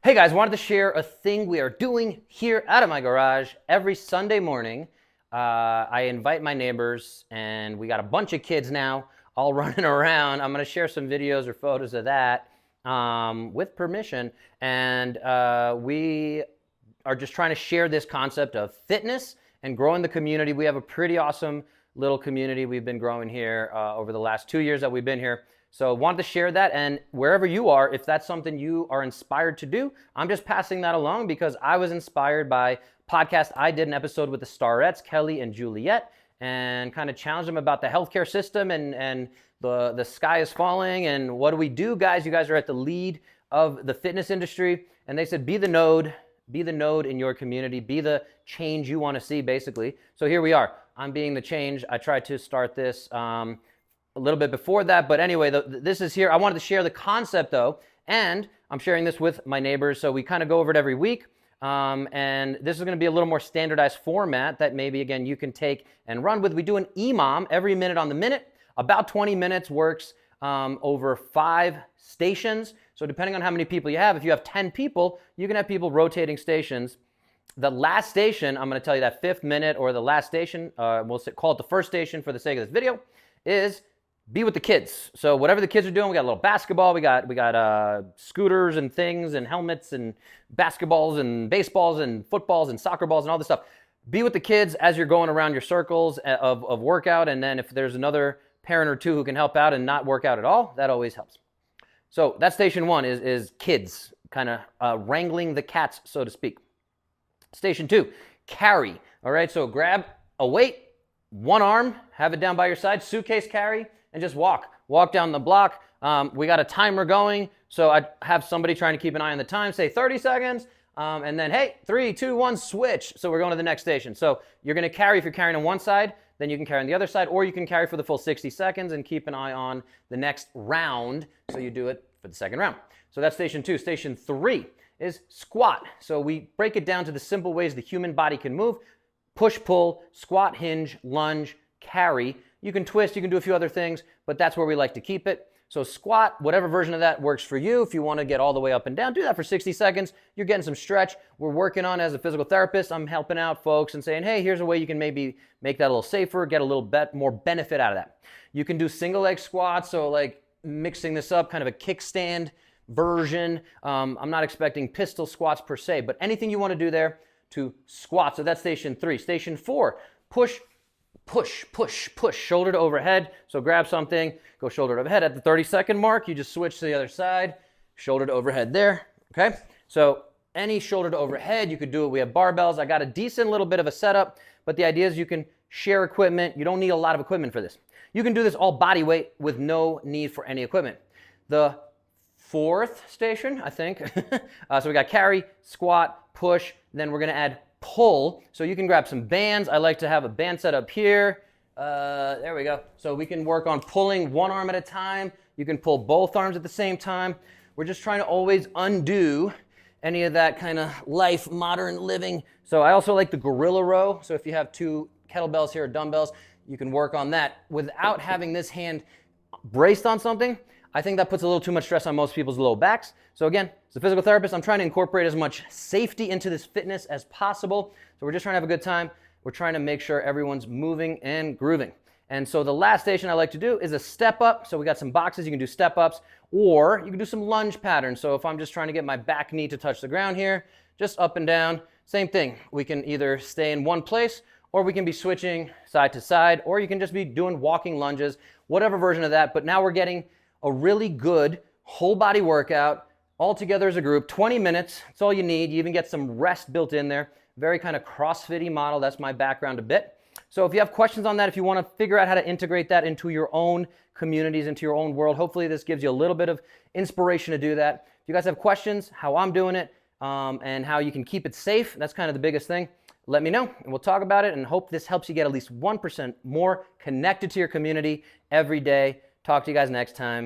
Hey guys, wanted to share a thing we are doing here out of my garage every Sunday morning. I invite my neighbors, and we got a bunch of kids now all running around. I'm going to share some videos or photos of that with permission. And we are just trying to share this concept of fitness and growing the community. We have a pretty awesome little community we've been growing here over the last 2 years that we've been here. So wanted to share that, and wherever you are, if that's something you are inspired to do, I'm just passing that along because I was inspired by podcast. I did an episode with the Starettes, Kelly and Juliet, and kind of challenged them about the healthcare system and the sky is falling and what do we do, guys? You guys are at the lead of the fitness industry, and they said be the node in your community, be the change you want to see, basically. So here we are. I'm being the change. I tried to start this a little bit before that, but anyway, this is here. I wanted to share the concept though, and I'm sharing this with my neighbors, so we kind of go over it every week, and this is going to be a little more standardized format that maybe, again, you can take and run with. We do an EMOM every minute on the minute. About 20 minutes works over 5 stations, so depending on how many people you have, if you have 10 people, you can have people rotating stations. The last station, I'm going to tell you that 5th minute, or the last station, we'll call it the first station for the sake of this video, is be with the kids. So whatever the kids are doing, we got a little basketball, we got scooters and things and helmets and basketballs and baseballs and footballs and soccer balls and all this stuff. Be with the kids as you're going around your circles of workout, and then if there's another parent or two who can help out and not work out at all, that always helps. So that's station 1 is kids, kind of wrangling the cats, so to speak. Station 2, carry. All right, so grab a weight, one arm, have it down by your side, suitcase carry, and just walk down the block. We got a timer going, so I have somebody trying to keep an eye on the time, say 30 seconds, and then, hey, 3, 2, 1, switch. So we're going to the next station. So you're going to carry, if you're carrying on one side, then you can carry on the other side, or you can carry for the full 60 seconds and keep an eye on the next round, so you do it for the second round. So that's station 2. Station 3 is squat. So we break it down to the simple ways the human body can move: push, pull, squat, hinge, lunge, carry. You can twist, you can do a few other things, but that's where we like to keep it. So squat, whatever version of that works for you. If you want to get all the way up and down, do that for 60 seconds. You're getting some stretch. We're working on, as a physical therapist, I'm helping out folks and saying, hey, here's a way you can maybe make that a little safer, get a little bit more benefit out of that. You can do single leg squats, so like mixing this up, kind of a kickstand version. I'm not expecting pistol squats per se, but anything you want to do there to squat. So that's station 3. Station 4, push, shoulder to overhead. So grab something, go shoulder to overhead. At the 30-second mark, you just switch to the other side, shoulder to overhead there, okay? So any shoulder to overhead, you could do it. We have barbells. I got a decent little bit of a setup, but the idea is you can share equipment. You don't need a lot of equipment for this. You can do this all body weight with no need for any equipment. The 4th station, I think, so we got carry, squat, push, then we're gonna add pull. So you can grab some bands. I like to have a band set up here. There we go. So we can work on pulling one arm at a time. You can pull both arms at the same time. We're just trying to always undo any of that kind of life, modern living. So I also like the gorilla row. So if you have 2 kettlebells here or dumbbells, you can work on that without having this hand braced on something. I think that puts a little too much stress on most people's low backs. So again, as a physical therapist, I'm trying to incorporate as much safety into this fitness as possible. So we're just trying to have a good time. We're trying to make sure everyone's moving and grooving. And so the last station I like to do is a step up. So we got some boxes. You can do step ups, or you can do some lunge patterns. So if I'm just trying to get my back knee to touch the ground here, just up and down, same thing. We can either stay in one place, or we can be switching side to side, or you can just be doing walking lunges, whatever version of that. But now we're getting a really good whole body workout all together as a group. 20 minutes, that's all you need. You even get some rest built in there. Very kind of CrossFit-y model. That's my background a bit. So if you have questions on that, if you want to figure out how to integrate that into your own communities, into your own world, hopefully this gives you a little bit of inspiration to do that. If you guys have questions, how I'm doing it, and how you can keep it safe, that's kind of the biggest thing, let me know, and we'll talk about it, and hope this helps you get at least 1% more connected to your community every day. Talk to you guys next time.